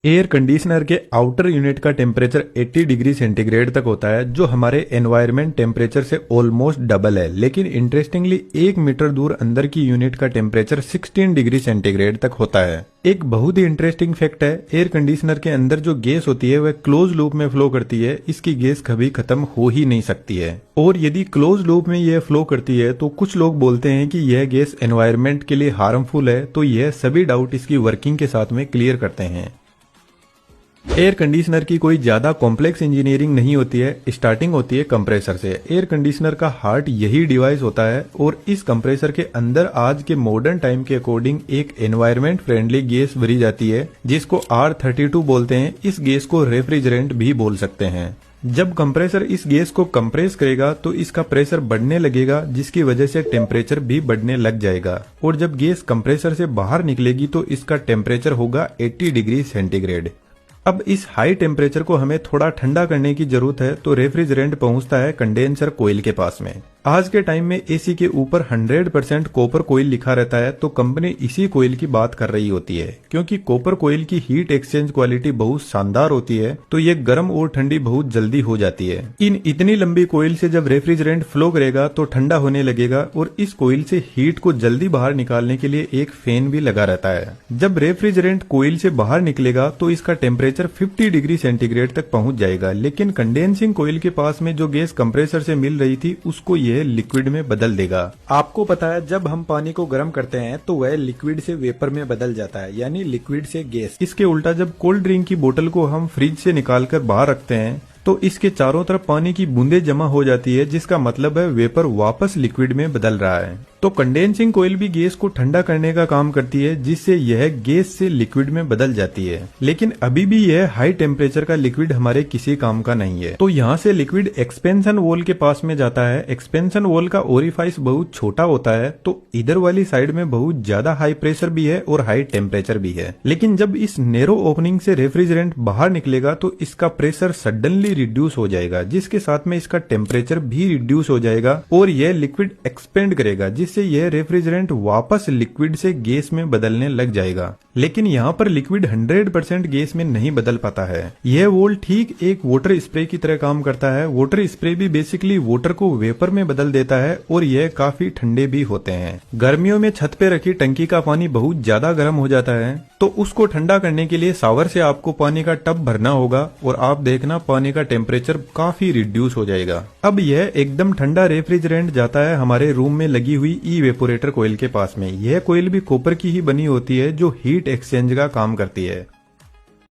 Air conditioner के outer unit का temperature 80 degree centigrade तक होता है, जो हमारे एनवायरनमेंट टेम्परेचर से ऑलमोस्ट डबल है। लेकिन इंटरेस्टिंगली 1 मीटर दूर अंदर की यूनिट का टेम्परेचर 16 डिग्री सेंटीग्रेड तक होता है। एक बहुत ही इंटरेस्टिंग फैक्ट है, एयर कंडीशनर के अंदर जो गैस होती है वह क्लोज लूप में फ्लो करती है। इसकी गैस कभी खत्म हो ही नहीं सकती है, और यदि क्लोज लूप में यह फ्लो करती है तो कुछ लोग बोलते हैं कि यह गैस एनवायरनमेंट के लिए हार्मफुल है। तो यह सभी डाउट इसकी वर्किंग के साथ में क्लियर करते हैं। एयर कंडीशनर की कोई ज्यादा कॉम्प्लेक्स इंजीनियरिंग नहीं होती है, स्टार्टिंग होती है कंप्रेसर से। एयर कंडीशनर का हार्ट यही डिवाइस होता है, और इस कंप्रेसर के अंदर आज के मॉडर्न टाइम के अकॉर्डिंग एक एनवायरनमेंट फ्रेंडली गैस भरी जाती है, जिसको R32 बोलते हैं। इस गैस को रेफ्रिजरेंट भी बोल सकते हैं। जब कंप्रेसर इस गैस को कंप्रेस करेगा तो इसका प्रेशर बढ़ने लगेगा, जिसकी वजह से टेम्परेचर भी बढ़ने लग जाएगा। और जब गैस कंप्रेसर से बाहर निकलेगी तो इसका टेम्परेचर होगा 80 डिग्री सेंटीग्रेड। अब इस हाई टेम्परेचर को हमें थोड़ा ठंडा करने की जरूरत है, तो रेफ्रिजरेंट पहुंचता है कंडेंसर कोयल के पास में। आज के टाइम में एसी के ऊपर 100% कॉपर कोयल लिखा रहता है, तो कंपनी इसी कोयल की बात कर रही होती है, क्योंकि कॉपर कोयल की हीट एक्सचेंज क्वालिटी बहुत शानदार होती है, तो ये गर्म और ठंडी बहुत जल्दी हो जाती है। इन इतनी लंबी कोयल से जब रेफ्रिजरेंट फ्लो करेगा तो ठंडा होने लगेगा, और इस कोयल से हीट को जल्दी बाहर निकालने के लिए एक फैन भी लगा रहता है। जब रेफ्रिजरेंट कोयल से बाहर निकलेगा तो इसका टेम्परेचर 50 डिग्री सेंटीग्रेड तक पहुंच जाएगा। लेकिन कंडेंसिंग कोयल के पास में जो गैस कंप्रेसर से मिल रही थी उसको यह लिक्विड में बदल देगा। आपको पता है, जब हम पानी को गर्म करते हैं तो वह लिक्विड से वेपर में बदल जाता है, यानी लिक्विड से गैस। इसके उल्टा जब कोल्ड ड्रिंक की बोतल को हम फ्रिज से निकालकर बाहर रखते हैं तो इसके चारों तरफ पानी की बूंदें जमा हो जाती है, जिसका मतलब है वेपर वापस लिक्विड में बदल रहा है। तो कंडेंसिंग कोयल भी गैस को ठंडा करने का काम करती है, जिससे यह गैस से लिक्विड में बदल जाती है। लेकिन अभी भी यह हाई टेम्परेचर का लिक्विड हमारे किसी काम का नहीं है। तो यहाँ से लिक्विड एक्सपेंशन वॉल के पास में जाता है। एक्सपेंशन वॉल का ओरिफाइस बहुत छोटा होता है, तो इधर वाली साइड में बहुत ज्यादा हाई प्रेशर भी है और हाई टेम्परेचर भी है। लेकिन जब इस नैरो ओपनिंग से रेफ्रिजरेंट बाहर निकलेगा तो इसका प्रेशर सडनली रिड्यूस हो जाएगा, जिसके साथ में इसका टेम्परेचर भी रिड्यूस हो जाएगा, और यह लिक्विड एक्सपेंड करेगा, जिससे यह रेफ्रिजरेंट वापस लिक्विड से गैस में बदलने लग जाएगा। लेकिन यहाँ पर लिक्विड 100% गैस में नहीं बदल पाता है। यह वॉल ठीक एक वाटर स्प्रे की तरह काम करता है। वाटर स्प्रे भी बेसिकली वाटर को वेपर में बदल देता है, और यह काफी ठंडे भी होते हैं। गर्मियों में छत पे रखी टंकी का पानी बहुत ज्यादा गर्म हो जाता है, तो उसको ठंडा करने के लिए शावर से आपको पानी का टब भरना होगा, और आप देखना पानी का टेम्परेचर काफी रिड्यूस हो जाएगा। अब यह एकदम ठंडा रेफ्रिजरेंट जाता है हमारे रूम में लगी हुई इवेपोरेटर कोयल के पास में। यह कोयल भी कॉपर की ही बनी होती है, जो हीट एक्सचेंज का काम करती है।